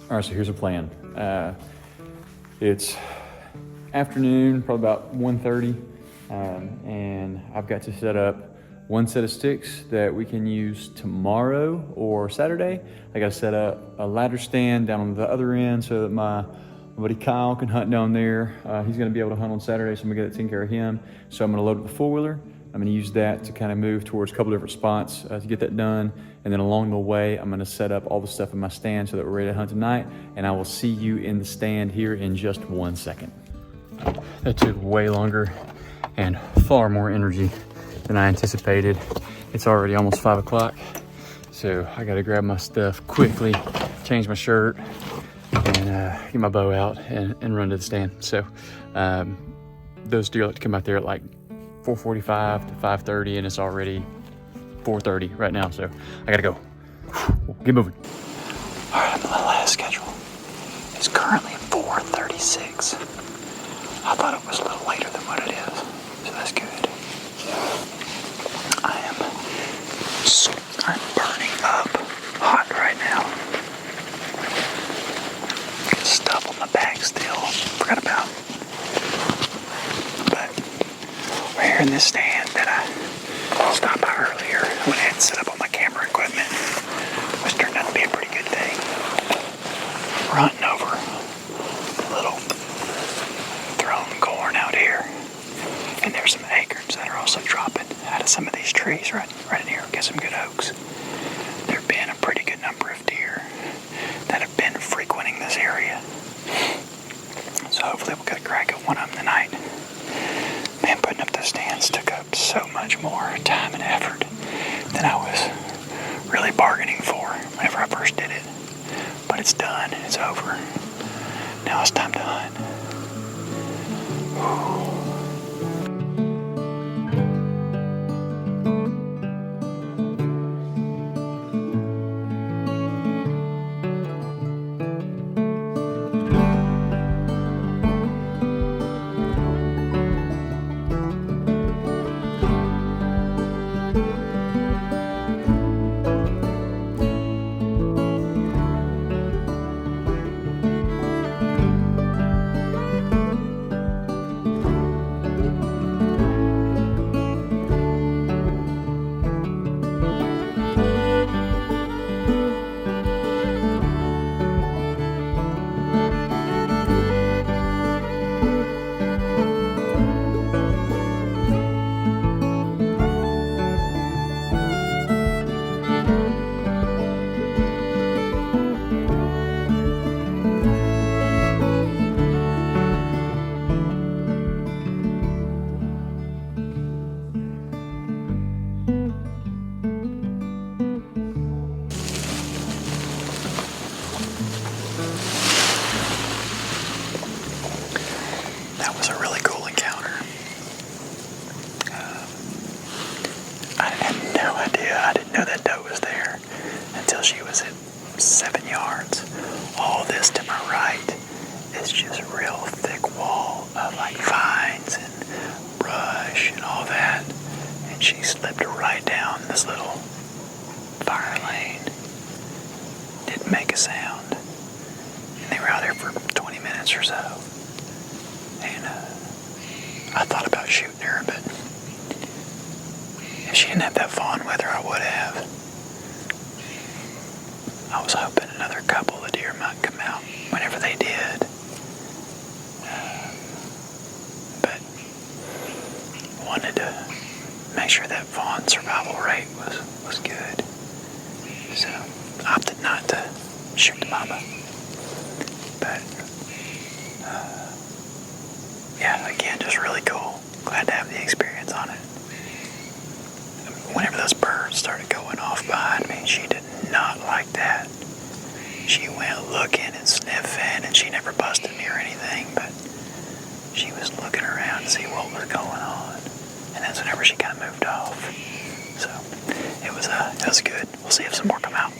All right, so here's a plan. It's afternoon, probably about 1:30, and I've got to set up one set of sticks that we can use tomorrow or Saturday. I got to set up a ladder stand down on the other end so that my buddy Kyle can hunt down there. He's going to be able to hunt on Saturday, so I'm going to get that taken care of him. So I'm going to load up the four-wheeler. I'm going to use that to kind of move towards a couple different spots to get that done. And then along the way, I'm going to set up all the stuff in my stand so that we're ready to hunt tonight. And I will see you in the stand here in just 1 second. That took way longer and far more energy than I anticipated. It's already almost 5 o'clock. So I got to grab my stuff quickly, change my shirt, and get my bow out and run to the stand. So those deer like to come out there at like 4:45 to 5:30, and it's already 4:30 right now, so I gotta go. Get moving. All right, I'm a little ahead of schedule. It's currently 4:36. I thought it was a little later than what it is, so that's good. I'm burning up hot right now. Got stuff on my back still. Forgot about. But we're here in this stand that I stopped by earlier when I had set up all my camera equipment, which turned out to be a pretty good thing. We're hunting over a little thrown corn out here, and there's some acorns that are also dropping out of some of these trees right in here. Get some good oaks. There have been a pretty good number of deer that have been frequenting this area, so hopefully we'll get a crack at one of them tonight. Man, putting up those stands took up so much more time and effort than I was really bargaining for whenever I first did it. But it's done. It's over. Now it's time to hunt. Whew. That was a really cool encounter. I had no idea. I didn't know that doe was there until she was at 7 yards. All this to my right is just a real thick wall of like vines and brush and all that. And she slipped right down this little fire lane. Didn't make a sound. And they were out there for 20 minutes or so. And I thought about shooting her, but if she didn't have that fawn with her, I would have. I was hoping another couple of deer might come out whenever they did. But wanted to make sure that fawn survival rate was good. So opted not to shoot the mama. But yeah, again, just really cool. Glad to have the experience on it. Whenever those birds started going off behind me, she did not like that. She went looking and sniffing, and she never busted me or anything, but she was looking around to see what was going on. And that's whenever she kind of moved off. So it was good. We'll see if some more come out.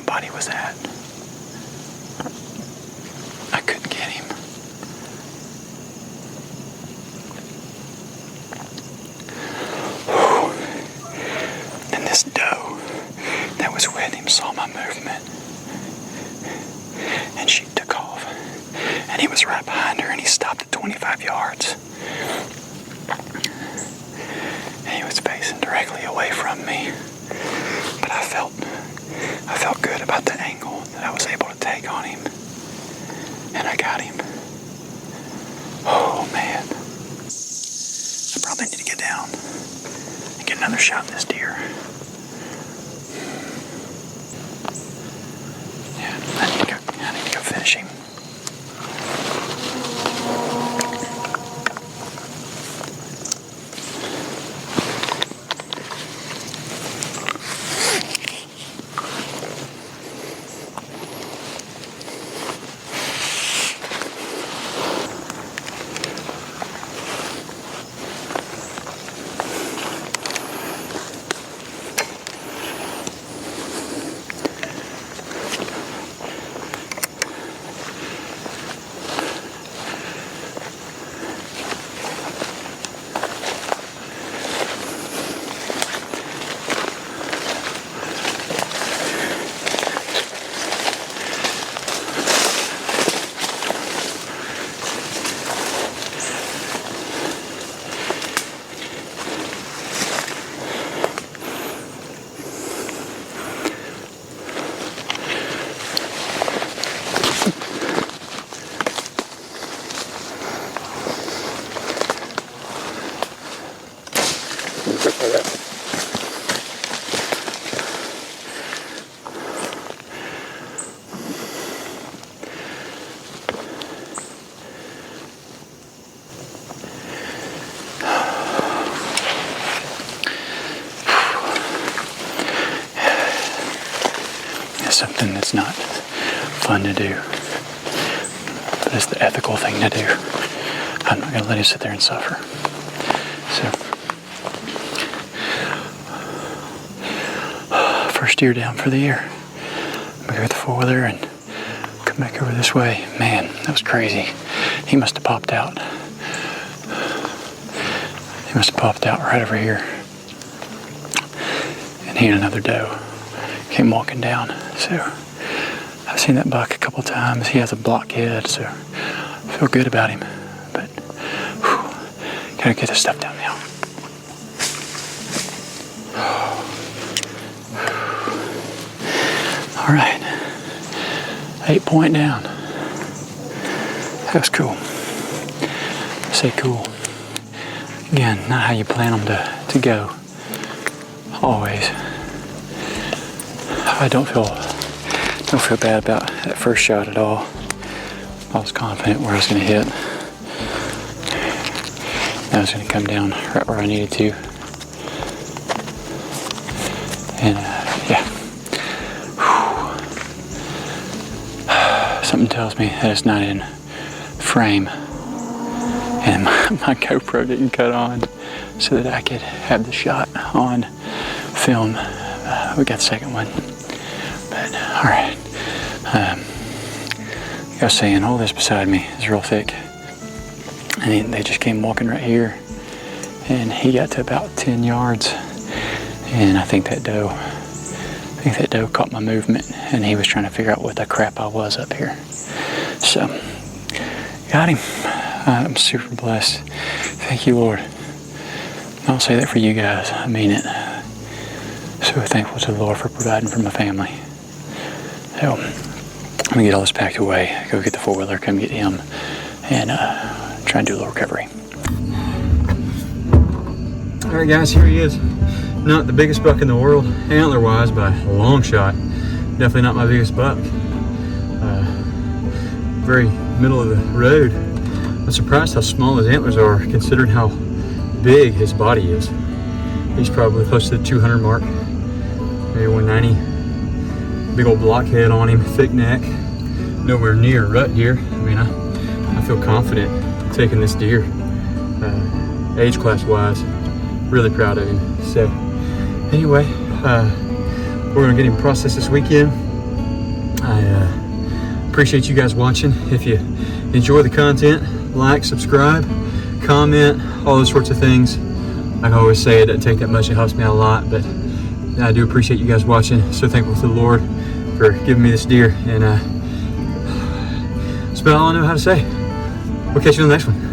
body was at. I couldn't get him. Then this doe that was with him saw my movement, and she took off. And he was right behind her, and he stopped at 25 yards. And he was facing directly away from me. But I felt good about the angle that I was able to take on him. And I got him. Oh man. I probably need to get down and get another shot at this deer. Yeah, I need to go finish him. Something that's not fun to do, but it's the ethical thing to do. I'm not going to let him sit there and suffer. So, first deer down for the year. I'm going to go with the four-wheeler and come back over this way. Man, that was crazy. He must have popped out. He must have popped out right over here. And he and another doe came walking down. So I've seen that buck a couple times. He has a blockhead, so I feel good about him. But gotta get this stuff down now. All right, 8 point down. That was cool. I say cool. Again, not how you plan them to go. Always. I don't feel bad about that first shot at all. I was confident where I was going to hit. I was going to come down right where I needed to. And yeah. Something tells me that it's not in frame. And my GoPro didn't cut on so that I could have the shot on film. We got the second one. But, all right. Like I was saying, all this beside me is real thick. And they just came walking right here. And he got to about 10 yards. And I think that doe caught my movement. And he was trying to figure out what the crap I was up here. So, got him. I'm super blessed. Thank you, Lord. I'll say that for you guys. I mean it. So thankful to the Lord for providing for my family. So, I'm gonna get all this packed away, go get the four-wheeler, come get him, and try and do a little recovery. All right, guys, here he is. Not the biggest buck in the world, antler-wise, by a long shot. Definitely not my biggest buck. Very middle of the road. I'm surprised how small his antlers are, considering how big his body is. He's probably close to the 200 mark, maybe 190. Big old blockhead on him, thick neck, nowhere near rut deer. I mean, I feel confident taking this deer, age class wise. Really proud of him. So anyway, we're gonna get him processed this weekend, appreciate you guys watching. If you enjoy the content, like, subscribe, comment, all those sorts of things. Like I always say, it doesn't take that much. It helps me out a lot, but I do appreciate you guys watching. So thankful to the Lord for giving me this deer, and that's about all I know how to say. We'll catch you on the next one.